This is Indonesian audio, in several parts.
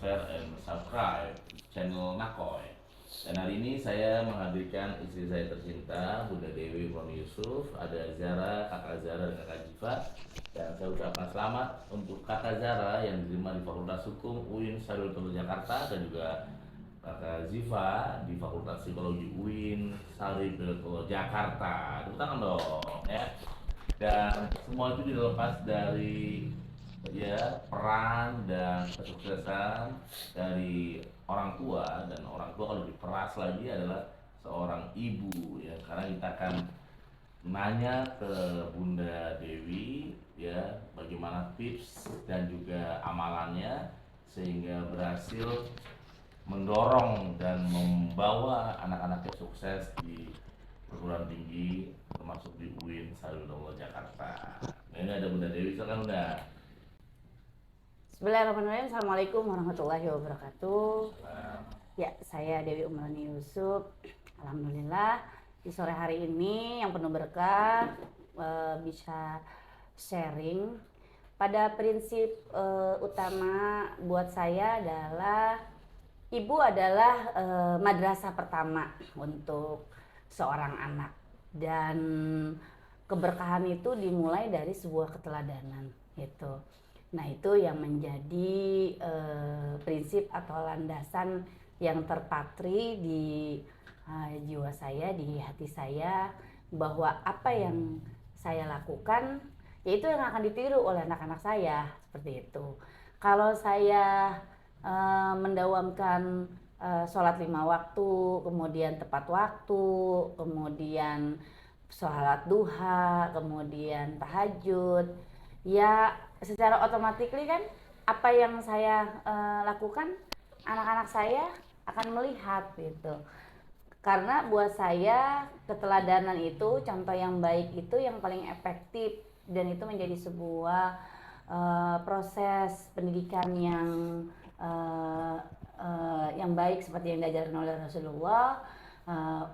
share, and subscribe channel Nakoy. Dan hari ini saya menghadirkan istri saya tercinta, Bunda Dewi Imron Yusuf, ada Zara, Kakak Zara, dan Kakak Jiva. Dan saya ucapkan selamat untuk Kakak Zara yang diterima di Fakultas Hukum UIN Sarjito Jakarta, dan juga Kakak Ziva di Fakultas Psikologi UIN Sarjito Jakarta. Tepuk tangan dong ya. Dan semua itu tidak lepas dari peran dan kesuksesan dari orang tua. Dan orang tua kalau diperas lagi adalah seorang ibu ya, karena kita akan nanya ke Bunda Dewi ya, bagaimana tips dan juga amalannya sehingga berhasil mendorong dan membawa anak-anaknya sukses di perguruan tinggi termasuk di UIN Sarjito Jakarta. Nah, ini ada Bunda Dewi, silakan Bunda. Bismillahirrahmanirrahim. Assalamualaikum warahmatullahi wabarakatuh. Ya, saya Dewi Imron Yusuf. Alhamdulillah di sore hari ini yang penuh berkah bisa sharing. Pada prinsip utama buat saya adalah ibu adalah madrasah pertama untuk seorang anak, dan keberkahan itu dimulai dari sebuah keteladanan gitu. Nah, itu yang menjadi prinsip atau landasan yang terpatri di jiwa saya, di hati saya, bahwa apa yang saya lakukan yaitu yang akan ditiru oleh anak-anak saya, seperti itu. Kalau saya mendawamkan sholat 5 waktu, kemudian tepat waktu, kemudian sholat duha, kemudian tahajud, ya secara otomatis kan apa yang saya lakukan, anak-anak saya akan melihat gitu. Karena buat saya keteladanan itu, contoh yang baik itu yang paling efektif, dan itu menjadi sebuah proses pendidikan yang baik seperti yang diajarkan oleh Rasulullah.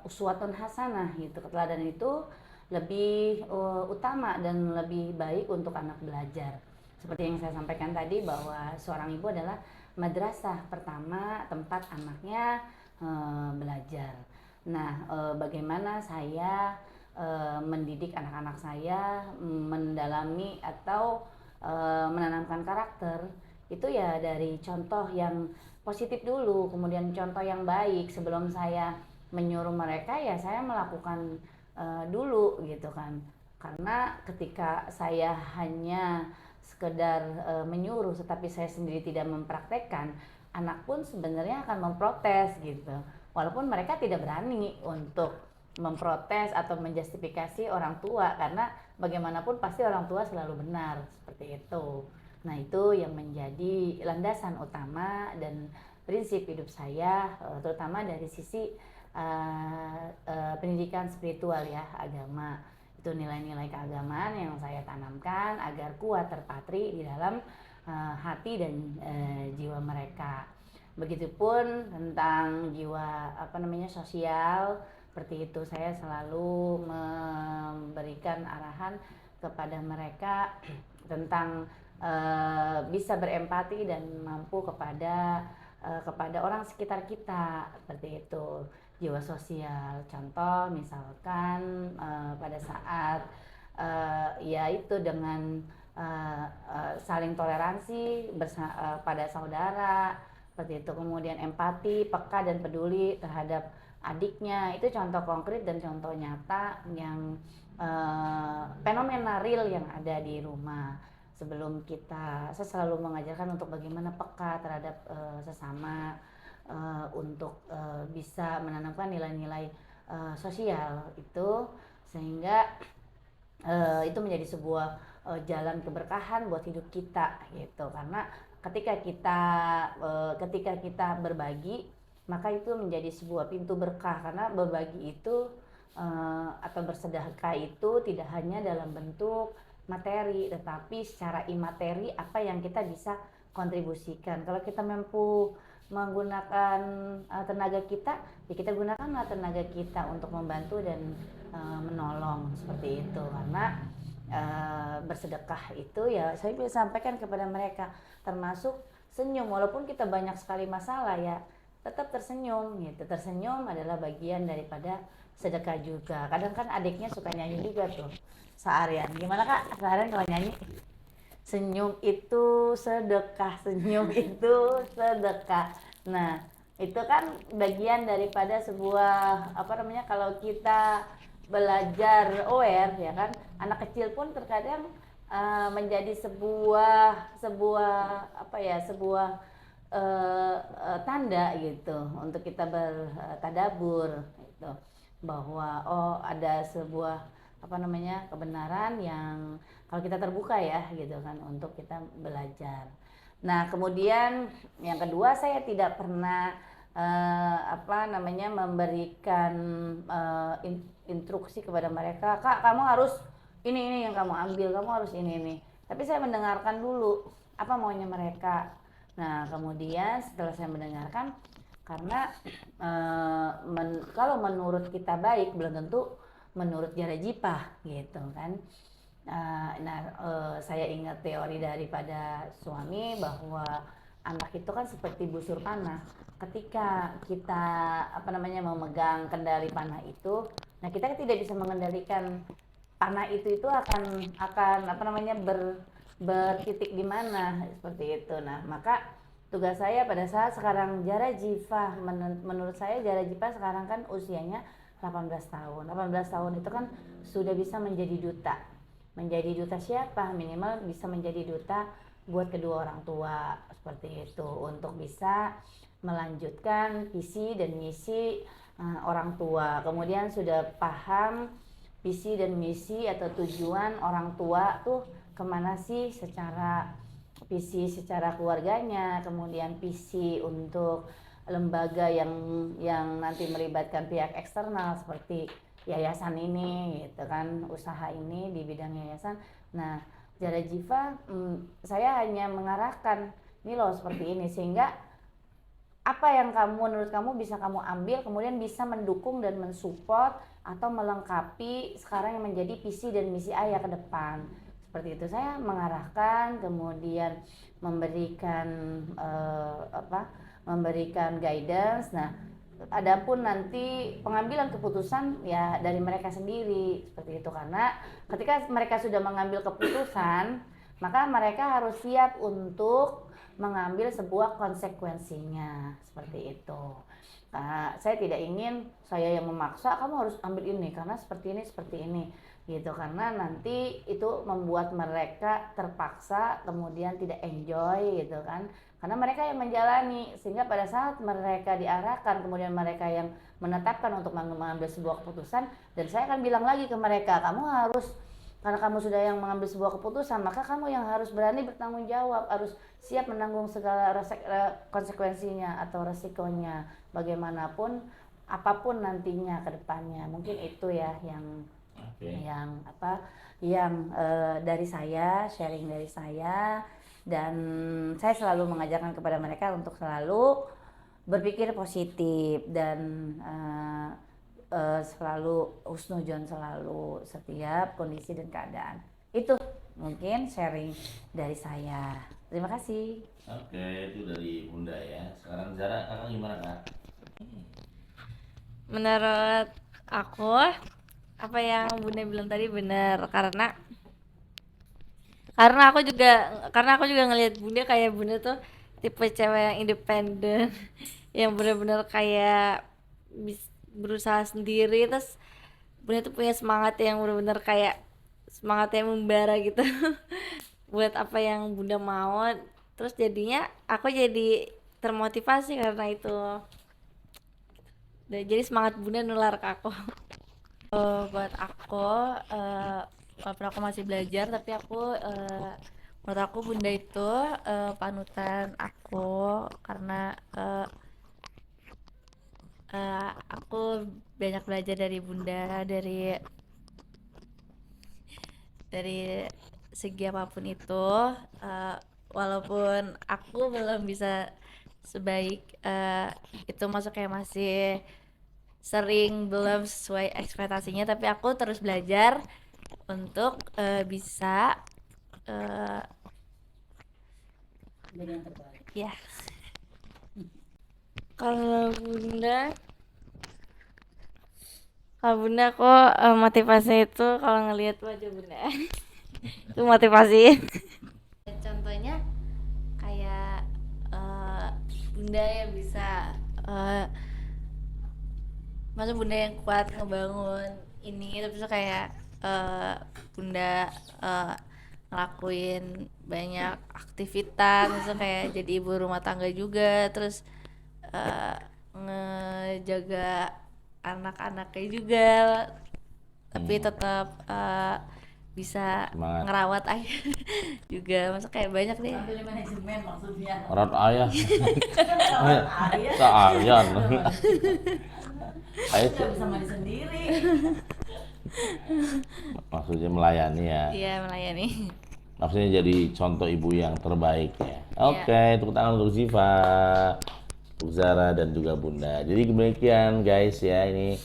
Uswatun hasanah gitu. Keteladanan itu lebih utama dan lebih baik untuk anak belajar. Seperti yang saya sampaikan tadi, bahwa seorang ibu adalah madrasah pertama tempat anaknya belajar. Nah, bagaimana saya mendidik anak-anak saya mendalami atau menanamkan karakter itu ya dari contoh yang positif dulu, kemudian contoh yang baik. Sebelum saya menyuruh mereka, ya saya melakukan dulu gitu kan. Karena ketika saya hanya sekedar menyuruh tetapi saya sendiri tidak mempraktekkan, anak pun sebenarnya akan memprotes gitu. Walaupun mereka tidak berani untuk memprotes atau menjustifikasi orang tua, karena bagaimanapun pasti orang tua selalu benar, seperti itu. Nah, itu yang menjadi landasan utama dan prinsip hidup saya, terutama dari sisi pendidikan spiritual ya, agama. Itu nilai-nilai keagamaan yang saya tanamkan agar kuat terpatri di dalam hati dan jiwa mereka. Begitupun tentang jiwa sosial, seperti itu saya selalu memberikan arahan kepada mereka tentang bisa berempati dan mampu kepada orang sekitar kita, seperti itu. Jiwa sosial, contoh misalkan pada saat yaitu dengan saling toleransi pada saudara, seperti itu. Kemudian empati, peka dan peduli terhadap adiknya, itu contoh konkret dan contoh nyata yang fenomena real yang ada di rumah. Sebelum saya selalu mengajarkan untuk bagaimana peka terhadap sesama, untuk bisa menanamkan nilai-nilai sosial itu, sehingga itu menjadi sebuah jalan keberkahan buat hidup kita gitu. Karena ketika kita berbagi, maka itu menjadi sebuah pintu berkah. Karena berbagi itu atau bersedekah itu tidak hanya dalam bentuk materi, tetapi secara imateri apa yang kita bisa kontribusikan. Kalau kita mampu menggunakan tenaga kita, ya kita gunakanlah tenaga kita untuk membantu dan menolong, seperti itu. Karena bersedekah itu ya saya bisa sampaikan kepada mereka, termasuk senyum walaupun kita banyak sekali masalah ya, tetap tersenyum gitu. Tersenyum adalah bagian daripada sedekah juga. Kadang kan adiknya suka nyanyi juga tuh seharian. Gimana Kak seharian kalau nyanyi? Senyum itu sedekah, senyum itu sedekah. Nah, itu kan bagian daripada sebuah apa namanya, kalau kita belajar aware ya kan, anak kecil pun terkadang menjadi sebuah sebuah apa ya, sebuah tanda gitu untuk kita bertadabur gitu, bahwa oh ada sebuah apa namanya kebenaran yang kalau kita terbuka ya gitu kan untuk kita belajar. Nah kemudian yang kedua, saya tidak pernah apa namanya memberikan instruksi kepada mereka, Kak kamu harus ini yang kamu ambil, kamu harus ini. Tapi saya mendengarkan dulu apa maunya mereka. Nah kemudian setelah saya mendengarkan, karena kalau menurut kita baik belum tentu menurut Jara Jipah gitu kan. Saya ingat teori daripada suami bahwa anak itu kan seperti busur panah. Ketika kita apa namanya memegang kendali panah itu, nah kita tidak bisa mengendalikan panah itu akan apa namanya bertitik di mana seperti itu. Nah maka tugas saya pada saat sekarang Jara Jipah, menurut saya Jara Jipah sekarang kan usianya 18 tahun. 18 tahun itu kan sudah bisa menjadi duta. Menjadi duta siapa? Minimal bisa menjadi duta buat kedua orang tua seperti itu, untuk bisa melanjutkan visi dan misi orang tua. Kemudian sudah paham visi dan misi atau tujuan orang tua tuh kemana sih, secara visi secara keluarganya, kemudian visi untuk lembaga yang nanti melibatkan pihak eksternal seperti yayasan ini gitu kan, usaha ini di bidang yayasan. Nah Jara Jipah saya hanya mengarahkan ini loh seperti ini, sehingga apa yang menurut kamu bisa kamu ambil, kemudian bisa mendukung dan mensupport atau melengkapi sekarang yang menjadi visi dan misi ayah ke depan. Seperti itu saya mengarahkan, kemudian memberikan memberikan guidance. Nah adapun nanti pengambilan keputusan ya dari mereka sendiri seperti itu, karena ketika mereka sudah mengambil keputusan maka mereka harus siap untuk mengambil sebuah konsekuensinya seperti itu. Saya tidak ingin saya yang memaksa kamu harus ambil ini karena seperti ini gitu, karena nanti itu membuat mereka terpaksa kemudian tidak enjoy gitu kan, karena mereka yang menjalani, sehingga pada saat mereka diarahkan kemudian mereka yang menetapkan untuk mengambil sebuah keputusan, dan saya akan bilang lagi ke mereka, kamu harus, karena kamu sudah yang mengambil sebuah keputusan, maka kamu yang harus berani bertanggung jawab, harus siap menanggung segala konsekuensinya atau resikonya bagaimanapun, apapun nantinya ke depannya. Mungkin itu ya yang dari saya, sharing dari saya. Dan saya selalu mengajarkan kepada mereka untuk selalu berpikir positif dan selalu husnuzon selalu setiap kondisi dan keadaan. Itu mungkin sharing dari saya. Terima kasih. Oke, itu dari Bunda ya. Sekarang Zara, kakak gimana Kak? Menurut aku apa yang Bunda bilang tadi benar, karena aku juga ngelihat Bunda kayak Bunda tuh tipe cewek yang independen yang benar-benar kayak berusaha sendiri, terus Bunda tuh punya semangat yang benar-benar kayak semangat yang membara gitu buat apa yang Bunda mau. Terus jadinya aku jadi termotivasi karena itu. Jadi semangat Bunda nular ke aku. Buat aku walaupun aku masih belajar, tapi menurut aku Bunda itu panutan aku, karena aku banyak belajar dari Bunda, dari segi apapun itu. Walaupun aku belum bisa sebaik itu, masuknya masih sering belum sesuai ekspektasinya, tapi aku terus belajar untuk bisa Jadi yang terbalik. Ya. Kalau bunda, kok motivasi itu kalau ngelihat wajah bunda itu motivasi. Contohnya kayak bunda yang bisa masa bunda yang kuat ngebangun ini, terus kayak bunda ngelakuin banyak aktivitas, terus kayak jadi ibu rumah tangga juga, terus ngejaga anak-anaknya juga, tapi tetap bisa Semangat. ngerawat ayah juga, masa kayak banyak deh. Ambil manajemen maksudnya. Rat ayah. Ayah Seayan. Ayah nggak bisa mandi sendiri. maksudnya melayani ya. Iya, melayani. Maksudnya jadi contoh ibu yang terbaik ya. Iya. Oke, tepuk tangan untuk Ziva, untuk Zara dan juga Bunda. Jadi demikian guys ya, ini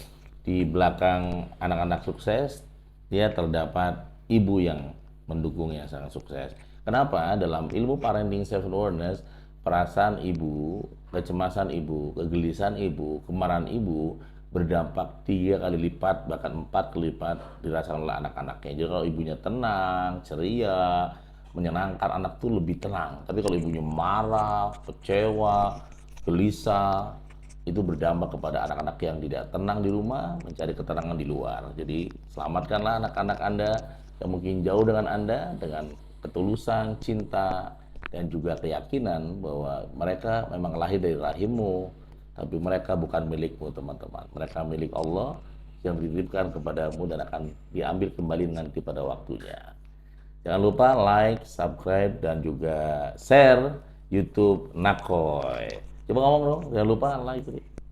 di belakang anak-anak sukses dia terdapat ibu yang mendukung yang sangat sukses. Kenapa? Dalam ilmu parenting self awareness, perasaan ibu, kecemasan ibu, kegelisahan ibu, kemarahan ibu berdampak 3 kali lipat bahkan 4 kali lipat dirasakan oleh anak-anaknya. Jadi kalau ibunya tenang, ceria, menyenangkan, anak tuh lebih tenang. Tapi kalau ibunya marah, kecewa, gelisah, itu berdampak kepada anak-anak yang tidak tenang di rumah, mencari ketenangan di luar. Jadi selamatkanlah anak-anak Anda yang mungkin jauh dengan Anda dengan ketulusan, cinta, dan juga keyakinan bahwa mereka memang lahir dari rahimmu, tapi mereka bukan milikmu teman-teman. Mereka milik Allah yang dititipkan kepadamu dan akan diambil kembali nanti pada waktunya. Jangan lupa like, subscribe, dan juga share YouTube Nakoy. Coba ngomong dong, jangan lupa like.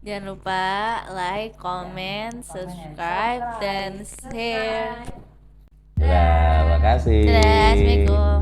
Jangan lupa like, comment, subscribe, dan share. Terima kasih. Dadah, assalamualaikum.